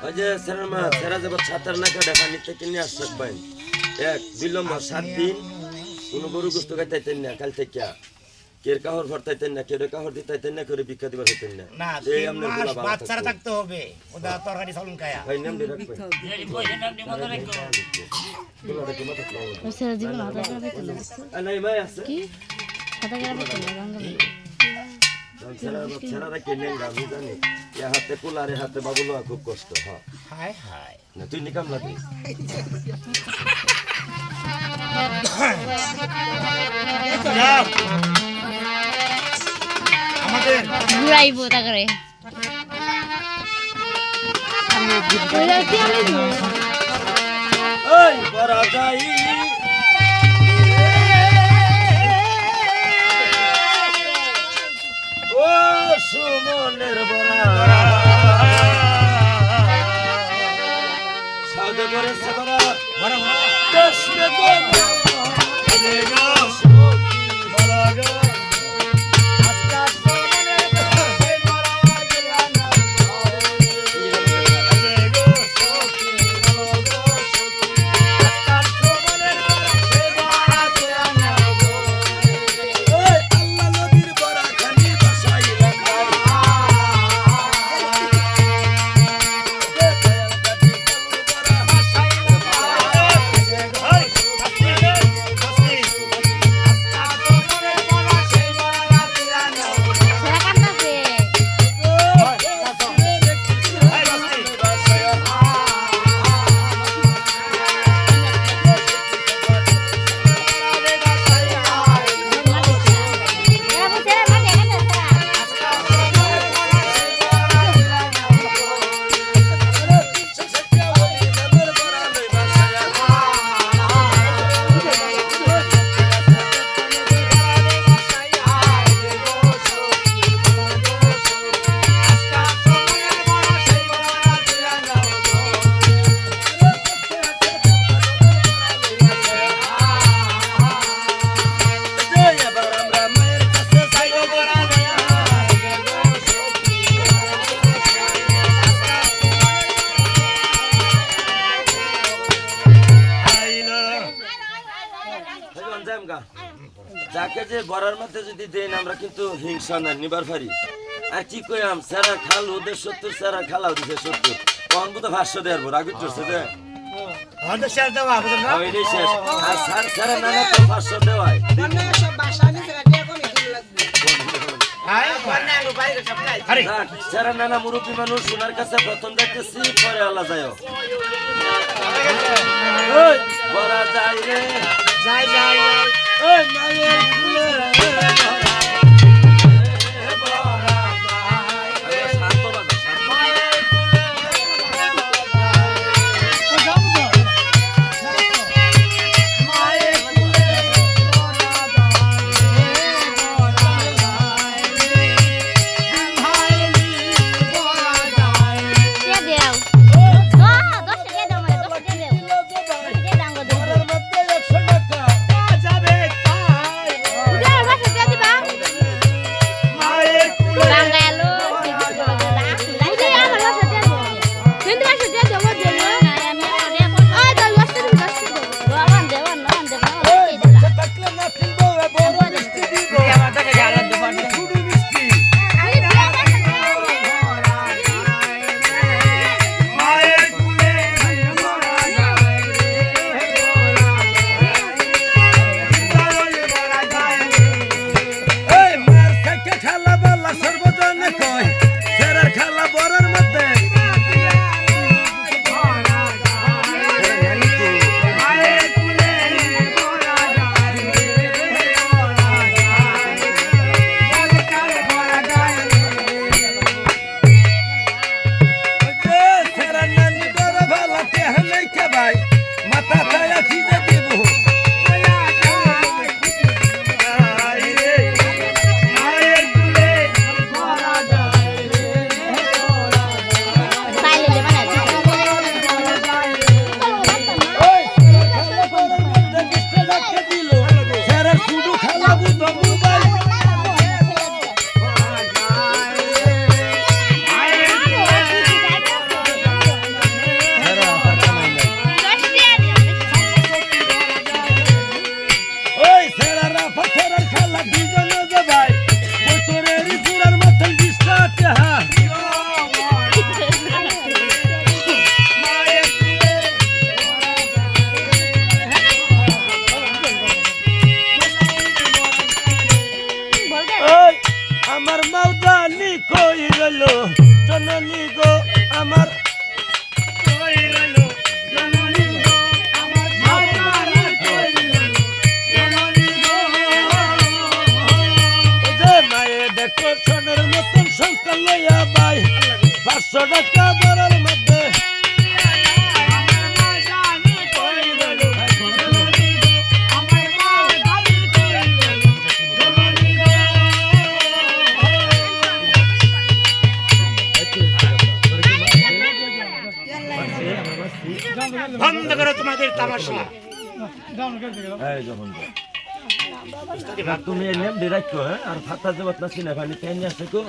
ওই যে সেরা সেরা যাব ছাতার নাকা দেখা নিতে কিনে আসছে পাই এক বিলম্ব 7 দিন কোন গরু গোস্ত খাইতেন না কাল থেকে কের কাহর ভরতাইতেন না কের কাহর দিতাইতেন না করে ভিক্ষা দিবার হইতেন না না এই 3 আমনে মাস বাচ্চারা থাকতে হবে ওদা তরকারি চালুন খায়া ভাই নাম দিয়ে রাখবেন সেরা জীবন হাতে করে পেতে নাই ভাই আছে কি হাতে করে পেতে গঙ্গা সেরা রাখে নেন আমি জানি ইয়া হাতে কুলারে হাতে বাবুলো খুব কষ্ট হ্যাঁ হায় হায় না তুই নিকাম লাগি আমাদের ঘুরাইবো তা করে এই বড় যাই ও সুমনের বড়া সাদে করে সবরা বড় বড় দেশে কোন যাকে যে বড়ার মধ্যে যদি দেন আমরা কিন্তু হিংসা না নিবার পারি আর কি কইম সারা খাল ওদের 70 সারা খালা ওদের 70 কোন বুঝে ভাষ্য দেব রাগ করছে যে আমাদের শেয়ার দেওয়া হবে না ওই শেষ আর সার সারা নানা তো ভাষ্য দেওয়ায় মানে সব বাসা নিতে রাখলে কোন কিছু লাগবে হায় মানে আলো বাইরে সব খাই আরে সারা নানা মুরব্বী মানুষ ওনার কাছে প্রথম দেখতেছি পরে আল্লাহ যায় ওই বড়া যাই রে যাই যাই ওই মায়ের ফুলে দিবা জননী গো আমার ও যে মায়ে দেখো সোনার মতন সংসার লইয়া বাই 500 টাকা বড়ার মধ্যে বন্ধ করো তোমাদের তামাশা তুমি এনে রাখো হ্যাঁ আর ফাতা জবাত না সিনা পানি তেন আসে কো